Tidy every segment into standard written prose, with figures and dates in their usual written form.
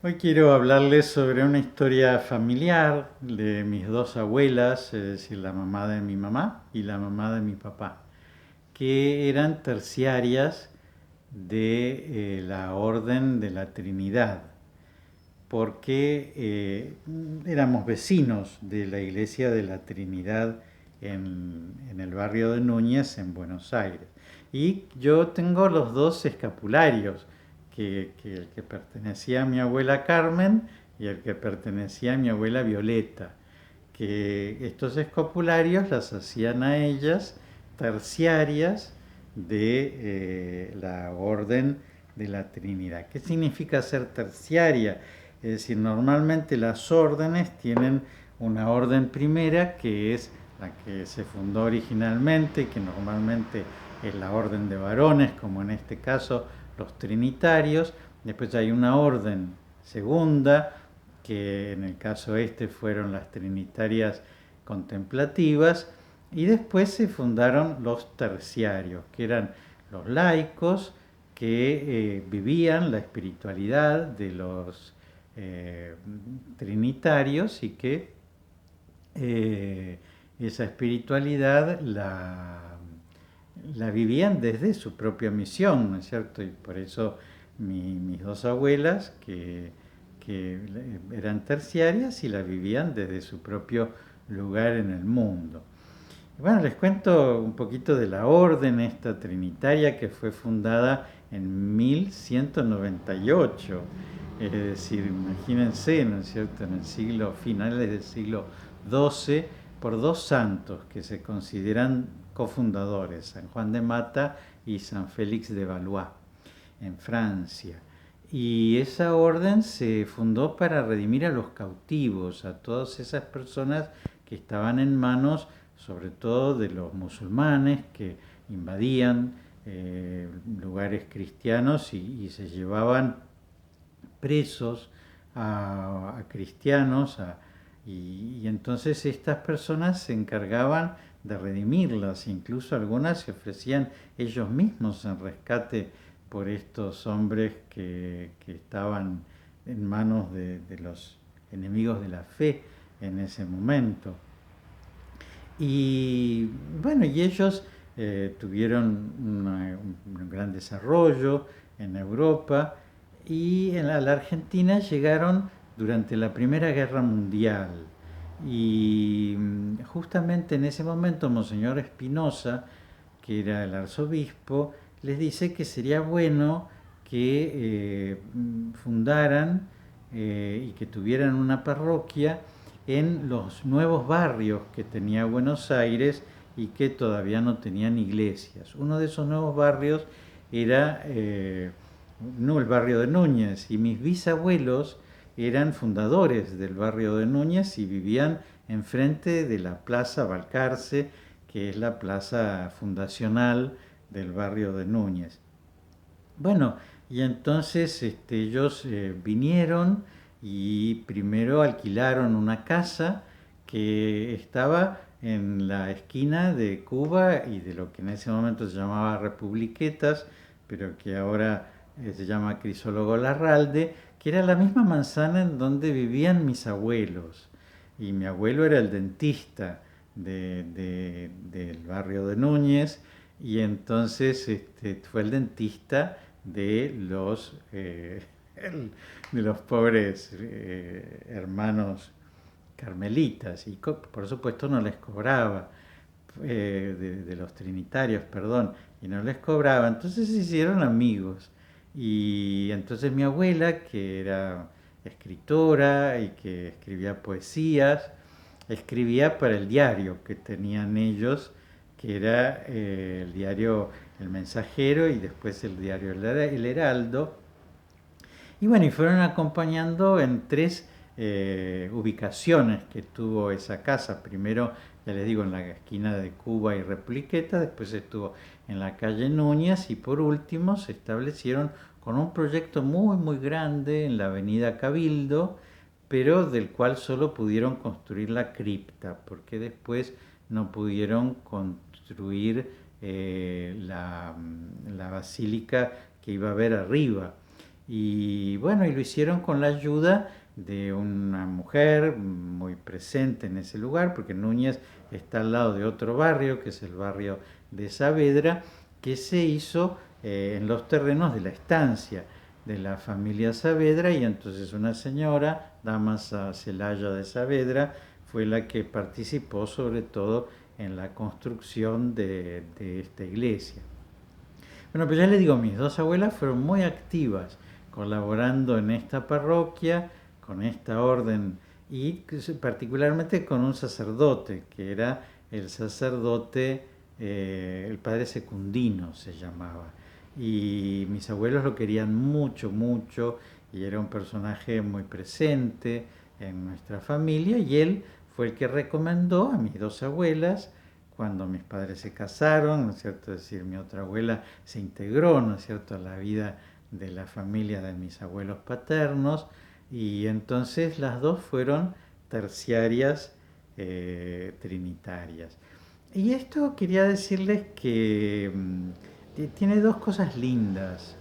Hoy quiero hablarles sobre una historia familiar de mis dos abuelas, es decir, la mamá de mi mamá y la mamá de mi papá, que eran terciarias de la Orden de la Trinidad, porque éramos vecinos de la Iglesia de la Trinidad en el barrio de Núñez, en Buenos Aires. Y yo tengo los dos escapularios, el que pertenecía a mi abuela Carmen y el que pertenecía a mi abuela Violeta, que estos escapularios las hacían a ellas terciarias de la Orden de la Trinidad. ¿Qué significa ser terciaria? Es decir, normalmente las órdenes tienen una orden primera que es la que se fundó originalmente, que normalmente es la orden de varones, como en este caso los trinitarios. Después hay una orden segunda, que en el caso este fueron las trinitarias contemplativas, y después se fundaron los terciarios, que eran los laicos que vivían la espiritualidad de los trinitarios y que esa espiritualidad la vivían desde su propia misión, ¿no es cierto? Y por eso mis dos abuelas, que eran terciarias y la vivían desde su propio lugar en el mundo. Bueno, les cuento un poquito de la orden esta trinitaria que fue fundada en 1198. Es decir, imagínense, ¿no es cierto?, en el siglo, finales del siglo XII, por dos santos que se consideran cofundadores, San Juan de Mata y San Félix de Valois, en Francia. Y esa orden se fundó para redimir a los cautivos, a todas esas personas que estaban en manos, sobre todo de los musulmanes, que invadían lugares cristianos y se llevaban presos a cristianos, y entonces estas personas se encargaban de redimirlas, incluso algunas se ofrecían ellos mismos en rescate por estos hombres que estaban en manos de los enemigos de la fe en ese momento. Y bueno, y ellos tuvieron un gran desarrollo en Europa, y a la Argentina llegaron durante la Primera Guerra Mundial. Y justamente en ese momento Monseñor Espinosa, que era el arzobispo, les dice que sería bueno que fundaran y que tuvieran una parroquia en los nuevos barrios que tenía Buenos Aires y que todavía no tenían iglesias. Uno de esos nuevos barrios era no, el barrio de Núñez, y mis bisabuelos eran fundadores del barrio de Núñez y vivían enfrente de la Plaza Balcarce, que es la plaza fundacional del barrio de Núñez. Bueno, y entonces ellos vinieron y primero alquilaron una casa que estaba en la esquina de Cuba y de lo que en ese momento se llamaba Republiquetas, pero que ahora se llama Crisólogo Larralde, que era la misma manzana en donde vivían mis abuelos. Y mi abuelo era el dentista del barrio de Núñez, y entonces fue el dentista de de los pobres hermanos carmelitas, y por supuesto no les cobraba, de los trinitarios, perdón, y no les cobraba, entonces se hicieron amigos. Y entonces mi abuela, que era escritora y que escribía poesías, escribía para el diario que tenían ellos, que era el diario El Mensajero y después el diario El Heraldo. Y bueno, y fueron acompañando en tres ubicaciones que tuvo esa casa. Primero, ya les digo, en la esquina de Cuba y Repliqueta, después estuvo en la calle Núñez, y por último se establecieron con un proyecto muy muy grande en la avenida Cabildo, pero del cual solo pudieron construir la cripta, porque después no pudieron construir la basílica que iba a haber arriba. Y bueno, y lo hicieron con la ayuda de una mujer muy presente en ese lugar, porque Núñez está al lado de otro barrio, que es el barrio de Saavedra, que se hizo en los terrenos de la estancia de la familia Saavedra, y entonces una señora, Damasa Celaya de Saavedra, fue la que participó sobre todo en la construcción de esta iglesia. Bueno, pues ya les digo, mis dos abuelas fueron muy activas colaborando en esta parroquia, con esta orden y particularmente con un sacerdote, que era el sacerdote, el padre Secundino se llamaba. Y mis abuelos lo querían mucho, mucho, y era un personaje muy presente en nuestra familia, y él fue el que recomendó a mis dos abuelas cuando mis padres se casaron, ¿no es cierto? Es decir, mi otra abuela se integró, ¿no es cierto?, a la vida de la familia de mis abuelos paternos, y entonces las dos fueron terciarias trinitarias. Y esto quería decirles que tiene dos cosas lindas.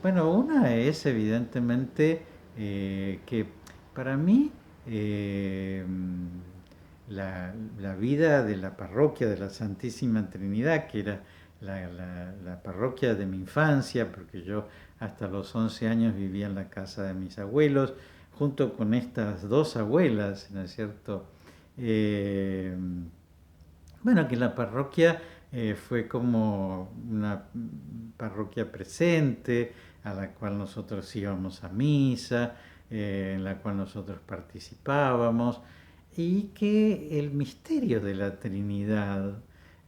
Bueno, una es evidentemente que para mí eh, la vida de la parroquia de la Santísima Trinidad, que era la parroquia de mi infancia, porque yo hasta los 11 años vivía en la casa de mis abuelos, junto con estas dos abuelas, ¿no es cierto? Eh, bueno, que la parroquia fue como una parroquia presente, a la cual nosotros íbamos a misa, en la cual nosotros participábamos, y que el misterio de la Trinidad,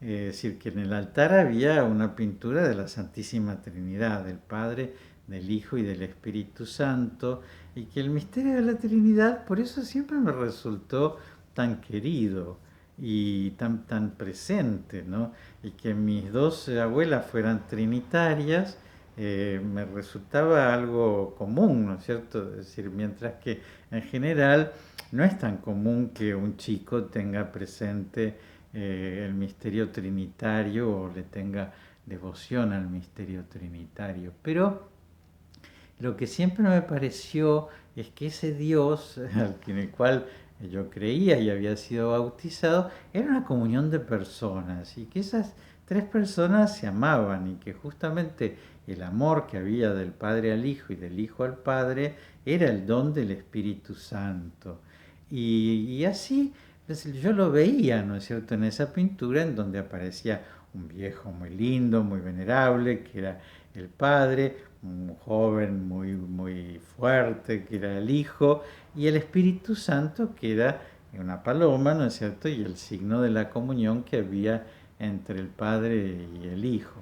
es decir, que en el altar había una pintura de la Santísima Trinidad, del Padre, del Hijo y del Espíritu Santo, y que el misterio de la Trinidad por eso siempre me resultó tan querido y tan presente, ¿no? Y que mis dos abuelas fueran trinitarias, me resultaba algo común, ¿no es cierto? Es decir, mientras que en general no es tan común que un chico tenga presente el misterio trinitario o le tenga devoción al misterio trinitario. Pero lo que siempre me pareció es que ese Dios en el cual yo creía y había sido bautizado era una comunión de personas, y que esas tres personas se amaban, y que justamente el amor que había del Padre al Hijo y del Hijo al Padre era el don del Espíritu Santo. Y así yo lo veía, ¿no es cierto?, en esa pintura en donde aparecía un viejo muy lindo, muy venerable, que era el Padre, un joven muy, muy fuerte, que era el Hijo, y el Espíritu Santo, que era una paloma, ¿no es cierto?, y el signo de la comunión que había entre el Padre y el Hijo.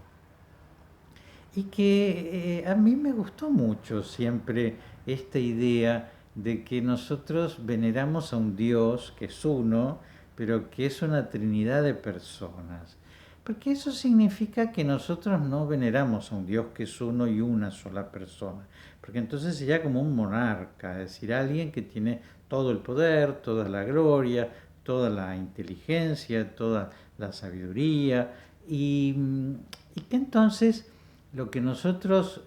Y que a mí me gustó mucho siempre esta idea de que nosotros veneramos a un Dios que es uno, pero que es una trinidad de personas. Porque eso significa que nosotros no veneramos a un Dios que es uno y una sola persona. Porque entonces sería como un monarca, es decir, alguien que tiene todo el poder, toda la gloria, toda la inteligencia, toda la sabiduría, y, y que entonces lo que nosotros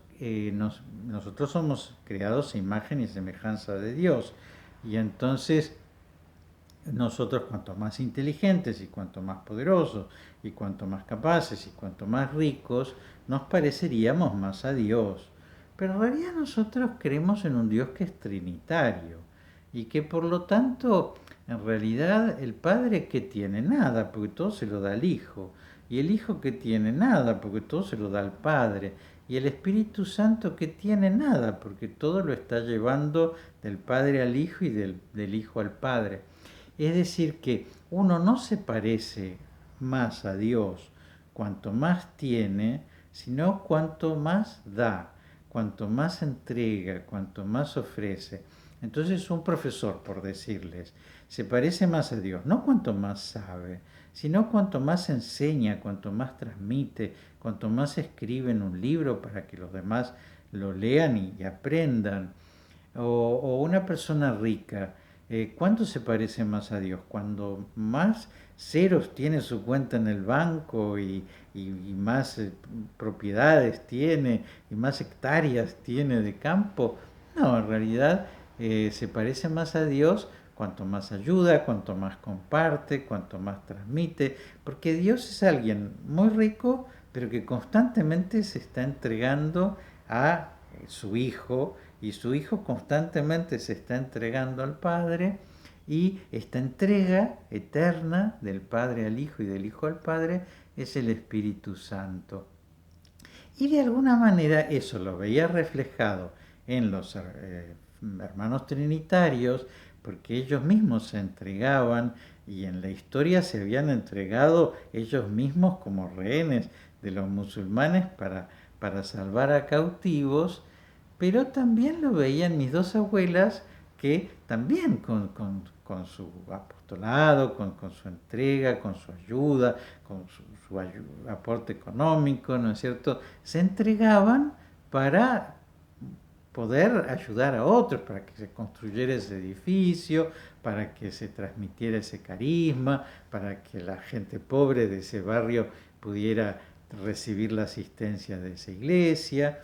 somos creados a imagen y semejanza de Dios, y entonces nosotros, cuanto más inteligentes y cuanto más poderosos y cuanto más capaces y cuanto más ricos, nos pareceríamos más a Dios. Pero en realidad nosotros creemos en un Dios que es trinitario, y que por lo tanto en realidad el Padre, que tiene nada, porque todo se lo da al Hijo, y el Hijo, que tiene nada, porque todo se lo da al Padre, y el Espíritu Santo, que tiene nada, porque todo lo está llevando del Padre al Hijo y del Hijo al Padre. Es decir, que uno no se parece más a Dios cuanto más tiene, sino cuanto más da, cuanto más entrega, cuanto más ofrece. Entonces un profesor, por decirles, se parece más a Dios, no cuanto más sabe, sino cuanto más enseña, cuanto más transmite, cuanto más escribe en un libro para que los demás lo lean y aprendan. O una persona rica, ¿cuándo se parece más a Dios? Cuando más ceros tiene su cuenta en el banco y más propiedades tiene y más hectáreas tiene de campo. No, en realidad se parece más a Dios cuanto más ayuda, cuanto más comparte, cuanto más transmite, porque Dios es alguien muy rico, pero que constantemente se está entregando a su Hijo, y su Hijo constantemente se está entregando al Padre, y esta entrega eterna del Padre al Hijo y del Hijo al Padre es el Espíritu Santo. Y de alguna manera eso lo veía reflejado en los hermanos trinitarios, porque ellos mismos se entregaban y en la historia se habían entregado ellos mismos como rehenes de los musulmanes para salvar a cautivos, pero también lo veían mis dos abuelas que también con su apostolado, con su entrega, con su ayuda, con su aporte económico, ¿no es cierto?, se entregaban para poder ayudar a otros, para que se construyera ese edificio, para que se transmitiera ese carisma, para que la gente pobre de ese barrio pudiera recibir la asistencia de esa iglesia.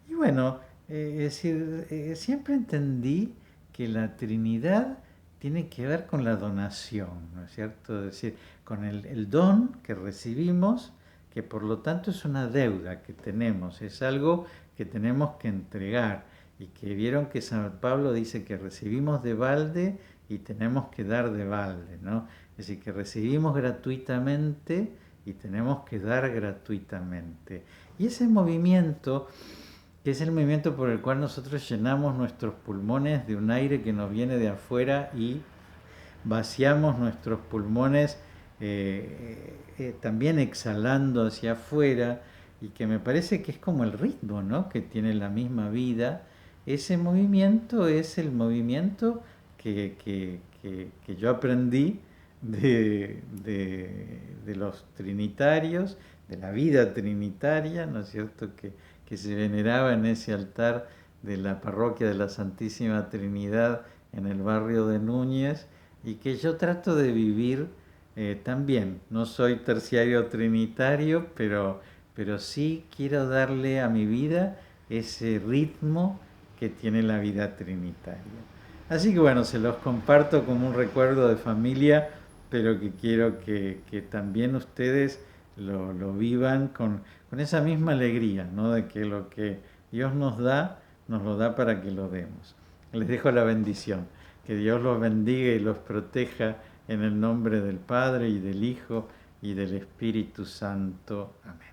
Y bueno, es decir, siempre entendí que la Trinidad tiene que ver con la donación, ¿no es cierto? Es decir, con el don que recibimos, que por lo tanto es una deuda que tenemos, es algo que tenemos que entregar, y que vieron que San Pablo dice que recibimos de balde y tenemos que dar de balde, ¿no? Es decir, que recibimos gratuitamente y tenemos que dar gratuitamente. Y ese movimiento, que es el movimiento por el cual nosotros llenamos nuestros pulmones de un aire que nos viene de afuera y vaciamos nuestros pulmones también exhalando hacia afuera, y que me parece que es como el ritmo, ¿no?, que tiene la misma vida. Ese movimiento es el movimiento que yo aprendí de los trinitarios, de la vida trinitaria, ¿no es cierto?, que se veneraba en ese altar de la parroquia de la Santísima Trinidad en el barrio de Núñez, y que yo trato de vivir también. No soy terciario trinitario, pero sí quiero darle a mi vida ese ritmo que tiene la vida trinitaria. Así que bueno, se los comparto como un recuerdo de familia, pero que quiero que también ustedes lo vivan con esa misma alegría, ¿no?, de que lo que Dios nos lo da para que lo demos. Les dejo la bendición. Que Dios los bendiga y los proteja en el nombre del Padre y del Hijo y del Espíritu Santo. Amén.